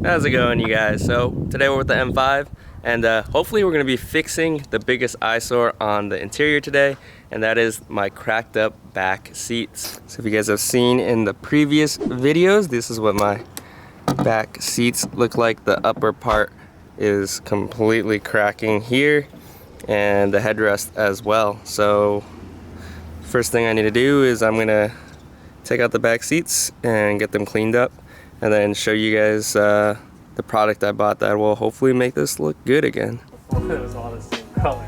How's it going, you guys? So today we're with the M5, and hopefully we're going to be fixing the biggest eyesore on the interior today, and that is my cracked up back seats. So if you guys have seen in the previous videos, this is what my back seats look like. The upper part is completely cracking here, and the headrest as well. So first thing I need to do is I'm going to take out the back seats and get them cleaned up, and then show you guys the product I bought that will hopefully make this look good again. Hopefully it was all the same color.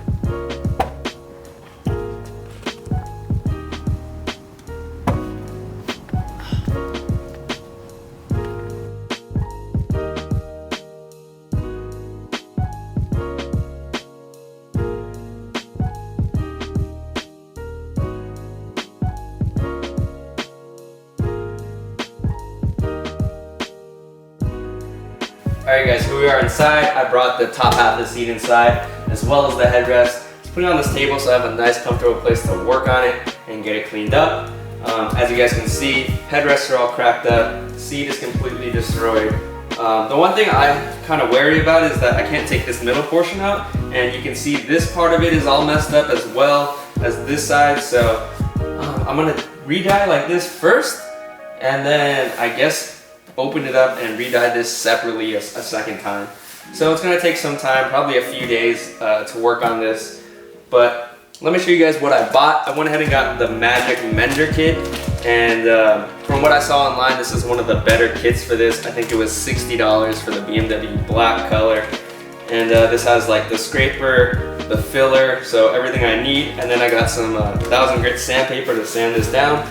Alright guys, here we are inside. I brought the top half of the seat inside, as well as the headrest. Just put it on this table so I have a nice comfortable place to work on it and get it cleaned up. As you guys can see, headrests are all cracked up, seat is completely destroyed. The one thing I'm kind of wary about is that I can't take this middle portion out, and you can see this part of it is all messed up as well as this side, so I'm going to re-dye like this first, and then I guess open it up and re-dye this separately a second time. So it's going to take some time, probably a few days to work on this, but let me show you guys what I bought. I went ahead and got the Magic Mender Kit, and from what I saw online, this is one of the better kits for this. I think it was $60 for the BMW black color, and this has like the scraper, the filler, so everything I need, and then I got some 1000 grit sandpaper to sand this down.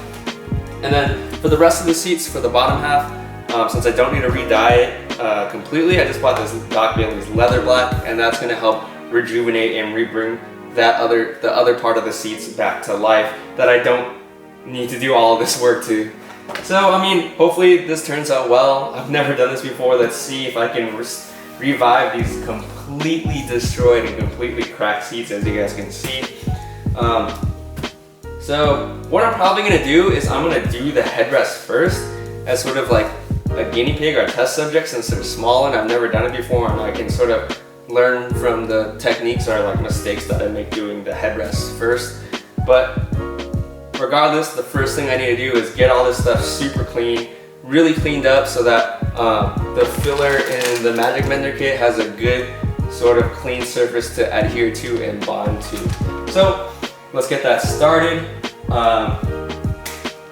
And then for the rest of the seats, for the bottom half, since I don't need to re-dye it completely, I just bought this Doc Bailey's leather black, and that's going to help rejuvenate and rebring the other part of the seats back to life that I don't need to do all of this work to. So I mean, hopefully this turns out well. I've never done this before. Let's see if I can revive these completely destroyed and completely cracked seats, as you guys can see. So what I'm probably going to do is I'm going to do the headrest first as sort of like a guinea pig or a test subject, since they're small and I've never done it before, and I can sort of learn from the techniques or like mistakes that I make doing the headrest first. But regardless, the first thing I need to do is get all this stuff super clean, really cleaned up, so that the filler in the Magic Mender Kit has a good sort of clean surface to adhere to and bond to. So let's get that started. Gonna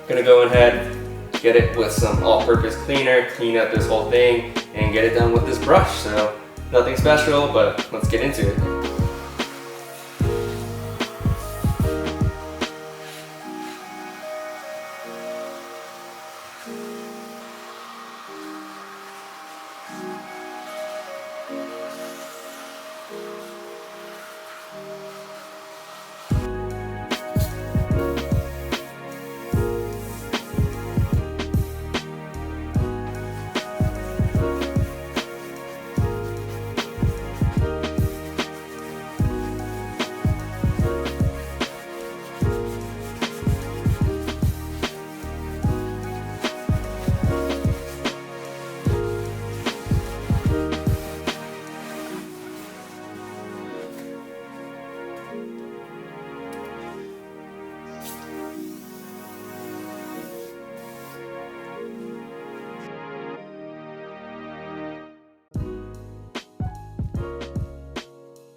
go ahead, get it with some all-purpose cleaner, clean up this whole thing, and get it done with this brush. So nothing special, but let's get into it.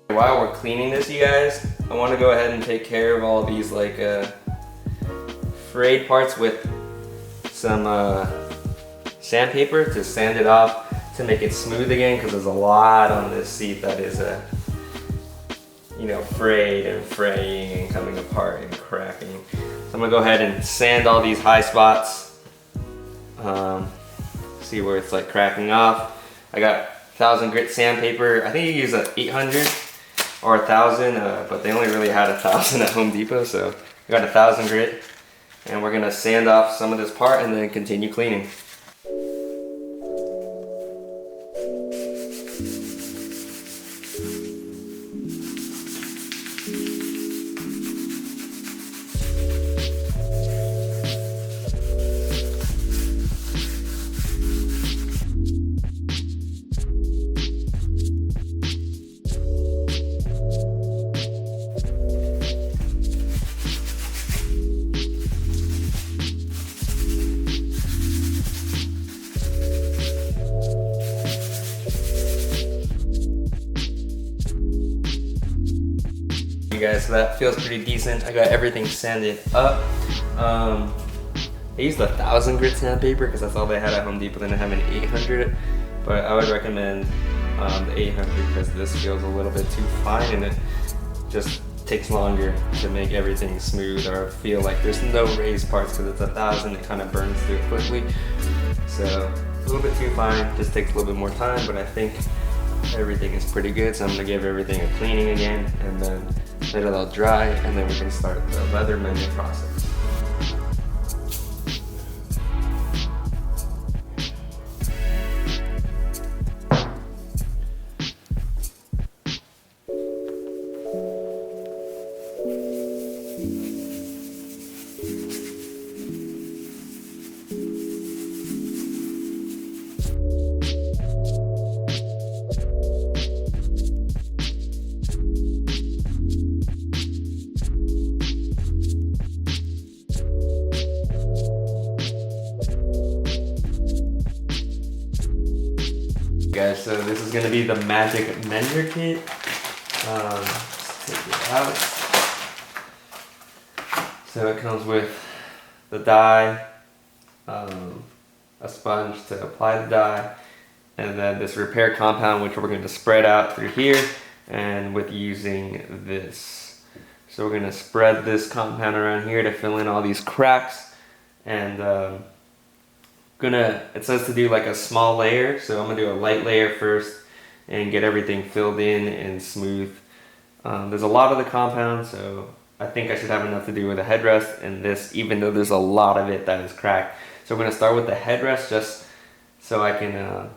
While we're cleaning this, you guys, I want to go ahead and take care of all these like frayed parts with some sandpaper to sand it off to make it smooth again, because there's a lot on this seat that is you know, frayed and fraying and coming apart and cracking. So I'm gonna go ahead and sand all these high spots. See where it's like cracking off. I got 1000 grit sandpaper. I think you use an 800 or 1000, but they only really had 1000 at Home Depot, so I got 1000 grit, and we're gonna sand off some of this part and then continue cleaning. guys, so that feels pretty decent. I got everything sanded up. I used the 1000 grit sandpaper because that's all they had at Home Depot. They didn't have an 800, but I would recommend the 800 because this feels a little bit too fine and it just takes longer to make everything smooth or feel like there's no raised parts because it's 1000. It kind of burns through quickly. So a little bit too fine, just takes a little bit more time, but I think everything is pretty good. So I'm gonna give everything a cleaning again and then let it all dry, and then we can start the leather mending process. Guys, so this is going to be the Magic Mender Kit. Let's take it out. So it comes with the dye, a sponge to apply the dye, and then this repair compound which we're going to spread out through here and with using this. So we're going to spread this compound around here to fill in all these cracks, and it says to do like a small layer, so I'm gonna do a light layer first and get everything filled in and smooth. There's a lot of the compound, so I think I should have enough to do with the headrest and this, even though there's a lot of it that is cracked. So we're gonna start with the headrest just so I can,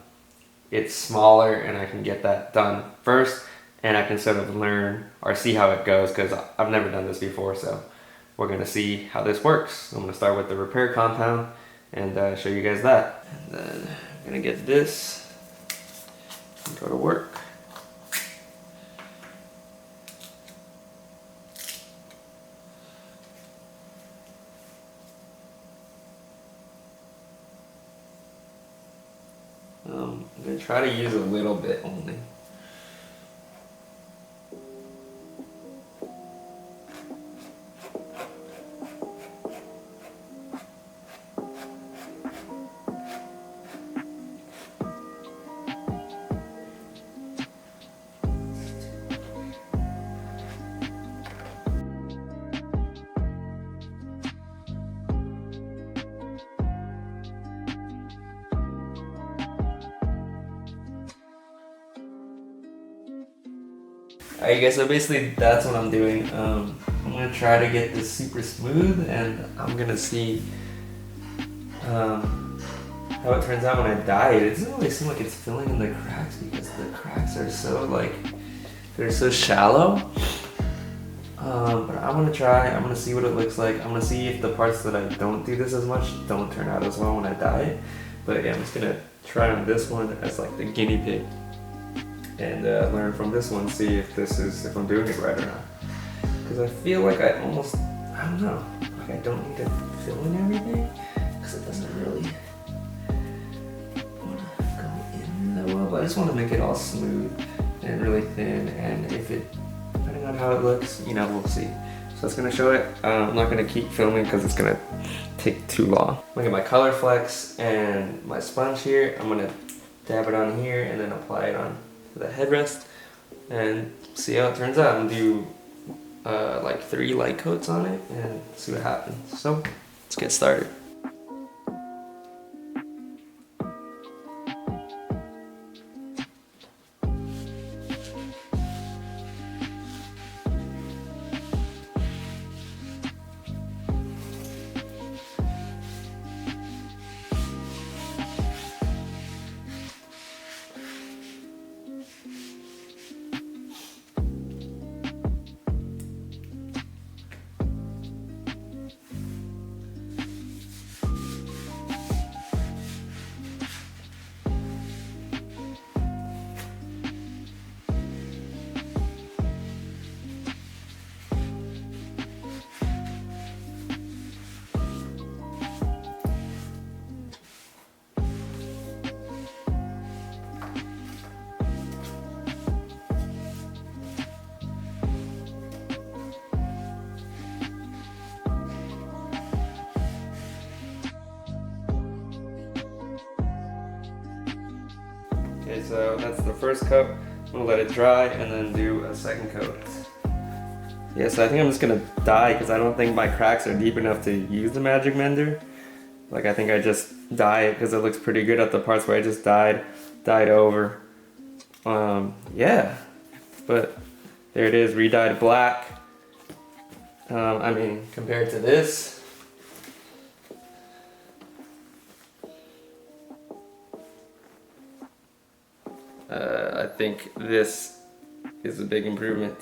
it's smaller and I can get that done first, and I can sort of learn or see how it goes because I've never done this before. So we're gonna see how this works. I'm gonna start with the repair compound and show you guys that. And then I'm gonna get this and go to work. I'm gonna try to use a little bit only. Alright guys, so basically that's what I'm doing. I'm gonna try to get this super smooth, and I'm gonna see how it turns out when I dye it. It doesn't really seem like it's filling in the cracks because the cracks are so they're so shallow. But I'm gonna try, I'm gonna see what it looks like. I'm gonna see if the parts that I don't do this as much don't turn out as well when I dye it. But yeah, I'm just gonna try on this one as like the guinea pig and learn from this one, see if I'm doing it right or not. Because I feel like I don't know, like I don't need to fill in everything because it doesn't really want to go in that well. But I just want to make it all smooth and really thin, and depending on how it looks, you know, we'll see. So that's gonna show it. I'm not gonna keep filming because it's gonna take too long. Look at my color flex and my sponge here. I'm gonna dab it on here and then apply it on the headrest and see how it turns out. I'm gonna do like 3 light coats on it and see what happens. So let's get started. Okay, so that's the first coat. I'm gonna let it dry and then do a second coat. Yeah, so I think I'm just gonna dye because I don't think my cracks are deep enough to use the magic mender. Like, I think I just dye it because it looks pretty good at the parts where I just dyed over. Yeah, but there it is, re-dyed black. I mean, compared to this, I think this is a big improvement.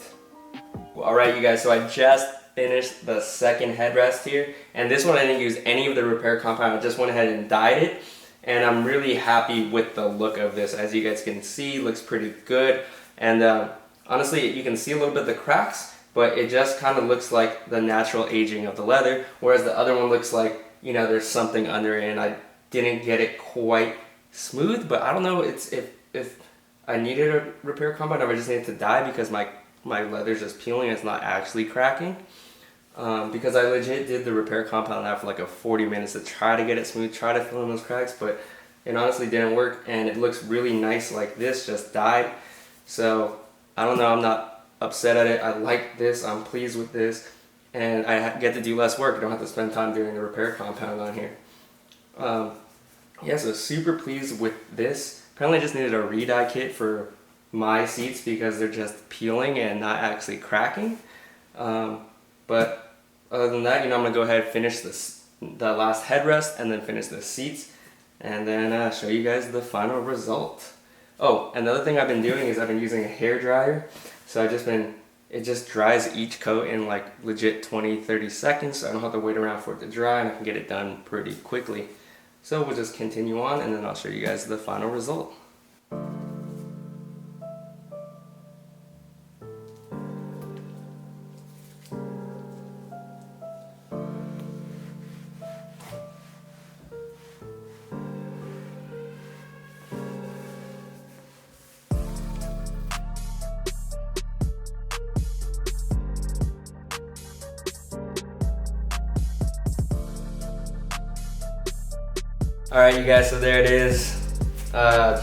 Alright you guys, so I just finished the second headrest here, and this one I didn't use any of the repair compound. I just went ahead and dyed it, and I'm really happy with the look of this. As you guys can see, looks pretty good, and honestly you can see a little bit of the cracks, but it just kind of looks like the natural aging of the leather, whereas the other one looks like, you know, there's something under it, and I didn't get it quite smooth. But I don't know if I needed a repair compound or I just needed to dye because my leather's just peeling, it's not actually cracking. Because I legit did the repair compound after like 40 minutes to try to get it smooth, try to fill in those cracks, but it honestly didn't work, and it looks really nice like this, just dyed. So I don't know, I'm not upset at it. I like this, I'm pleased with this, and I get to do less work. I don't have to spend time doing the repair compound on here. Yeah, so super pleased with this. Apparently I just needed a re-dye kit for my seats because they're just peeling and not actually cracking. But other than that, you know, I'm gonna go ahead and finish the last headrest and then finish the seats, and then show you guys the final result. Oh, another thing I've been doing is I've been using a hair dryer. So it just dries each coat in like legit 20-30 seconds, so I don't have to wait around for it to dry, and I can get it done pretty quickly. So we'll just continue on, and then I'll show you guys the final result. Alright you guys, so there it is.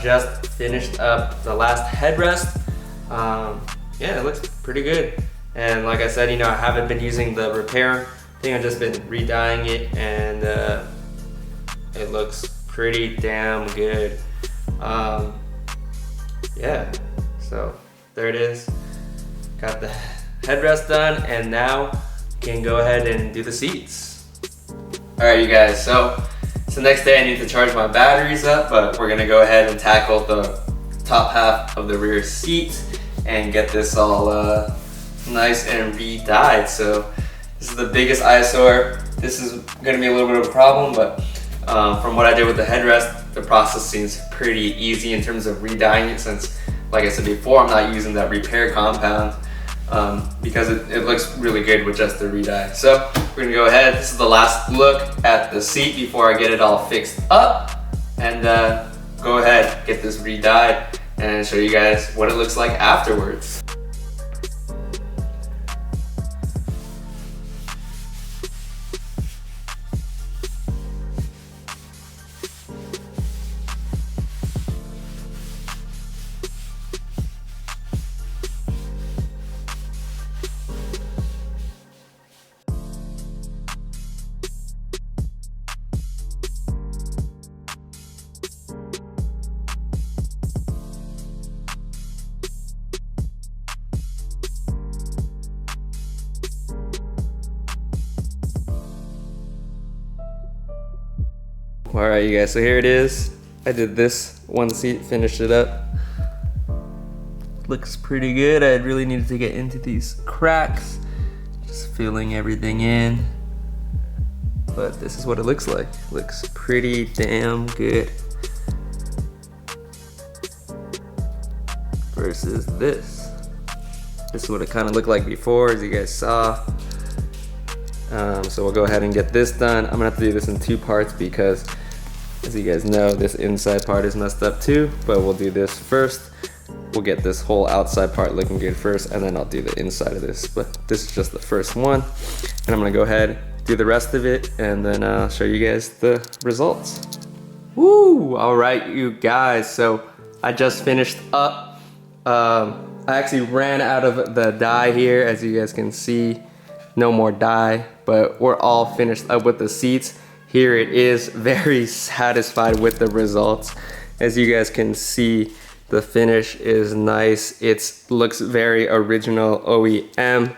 Just finished up the last headrest. Yeah, it looks pretty good. And like I said, you know, I haven't been using the repair thing. I've just been re-dyeing it, and it looks pretty damn good. Yeah, so there it is. Got the headrest done, and now you can go ahead and do the seats. Alright you guys, so it's the next day. I need to charge my batteries up, but we're gonna go ahead and tackle the top half of the rear seat and get this all nice and re-dyed. So this is the biggest eyesore. This is gonna be a little bit of a problem, but from what I did with the headrest, the process seems pretty easy in terms of re-dyeing it, since, like I said before, I'm not using that repair compound because it looks really good with just the re-dye. So we're gonna go ahead. This is the last look at the seat before I get it all fixed up, and go ahead, get this re-dyed and show you guys what it looks like afterwards. Alright you guys, so here it is. I did this one seat, finished it up. Looks pretty good. I really needed to get into these cracks. Just filling everything in. But this is what it looks like. Looks pretty damn good. Versus this. This is what it kind of looked like before, as you guys saw. So we'll go ahead and get this done. I'm gonna have to do this in two parts because, as you guys know, this inside part is messed up too, but we'll do this first. We'll get this whole outside part looking good first, and then I'll do the inside of this. But this is just the first one, and I'm gonna go ahead, do the rest of it, and then I'll show you guys the results. Woo! All right, you guys, so I just finished up. I actually ran out of the dye here, as you guys can see. No more dye, but we're all finished up with the seats. Here it is, very satisfied with the results. As you guys can see, the finish is nice. It looks very original OEM.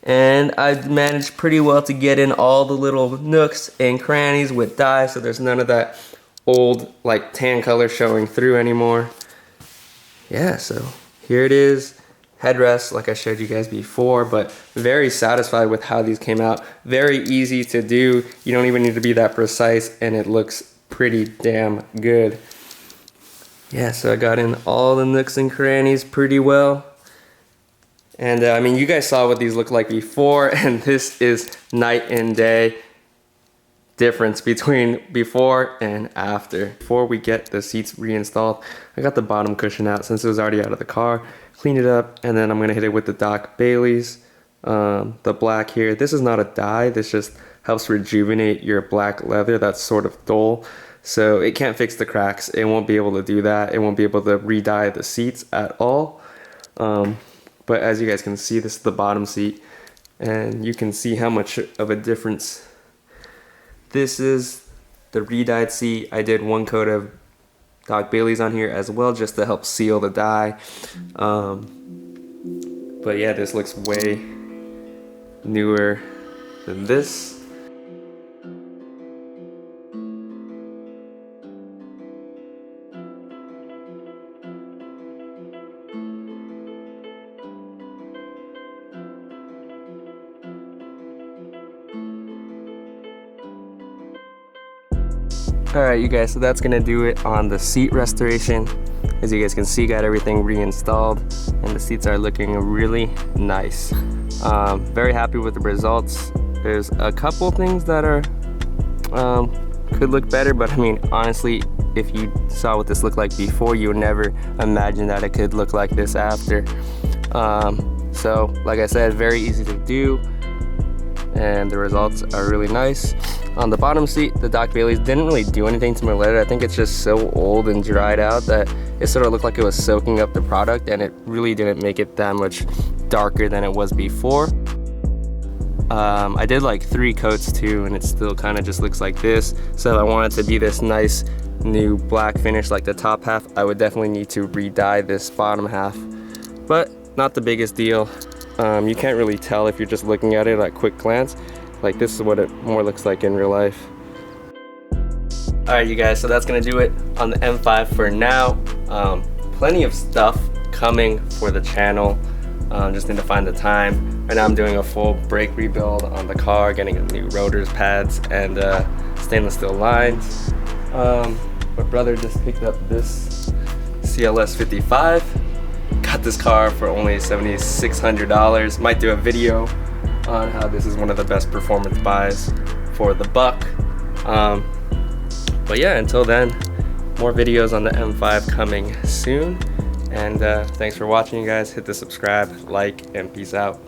And I've managed pretty well to get in all the little nooks and crannies with dye, so there's none of that old like tan color showing through anymore. Yeah, so here it is. Headrest, like I showed you guys before, but very satisfied with how these came out. Very easy to do. You don't even need to be that precise, and it looks pretty damn good. Yeah, so I got in all the nooks and crannies pretty well. And I mean, you guys saw what these look like before, and this is night and day difference between before and after. Before we get the seats reinstalled, I got the bottom cushion out since it was already out of the car, clean it up, and then I'm gonna hit it with the Doc Bailey's, the black here. This is not a dye, this just helps rejuvenate your black leather that's sort of dull. So it can't fix the cracks, it won't be able to do that, it won't be able to re-dye the seats at all. But as you guys can see, this is the bottom seat, and you can see how much of a difference this is. The re-dyed seat. I did one coat of Doc Bailey's on here as well, just to help seal the dye. But yeah, this looks way newer than this. Alright you guys, so that's gonna do it on the seat restoration. As you guys can see, got everything reinstalled and the seats are looking really nice. Very happy with the results. There's a couple things that are could look better, but I mean honestly, if you saw what this looked like before, you would never imagine that it could look like this after. So like I said, very easy to do and the results are really nice. On the bottom seat, the Doc Bailey's didn't really do anything to my leather. I think it's just so old and dried out that it sort of looked like it was soaking up the product, and it really didn't make it that much darker than it was before. I did like 3 coats too, and it still kind of just looks like this. So if I want it to be this nice new black finish like the top half, I would definitely need to re-dye this bottom half. But not the biggest deal. You can't really tell if you're just looking at it at quick glance. Like this is what it more looks like in real life. Alright you guys, so that's gonna do it on the M5 for now. Plenty of stuff coming for the channel. Just need to find the time. Right now I'm doing a full brake rebuild on the car, getting new rotors, pads, and stainless steel lines. My brother just picked up this CLS 55. Got this car for only $7,600. Might do a video on how this is one of the best performance buys for the buck. But yeah, until then, more videos on the M5 coming soon. And thanks for watching you guys. Hit the subscribe, like, and peace out.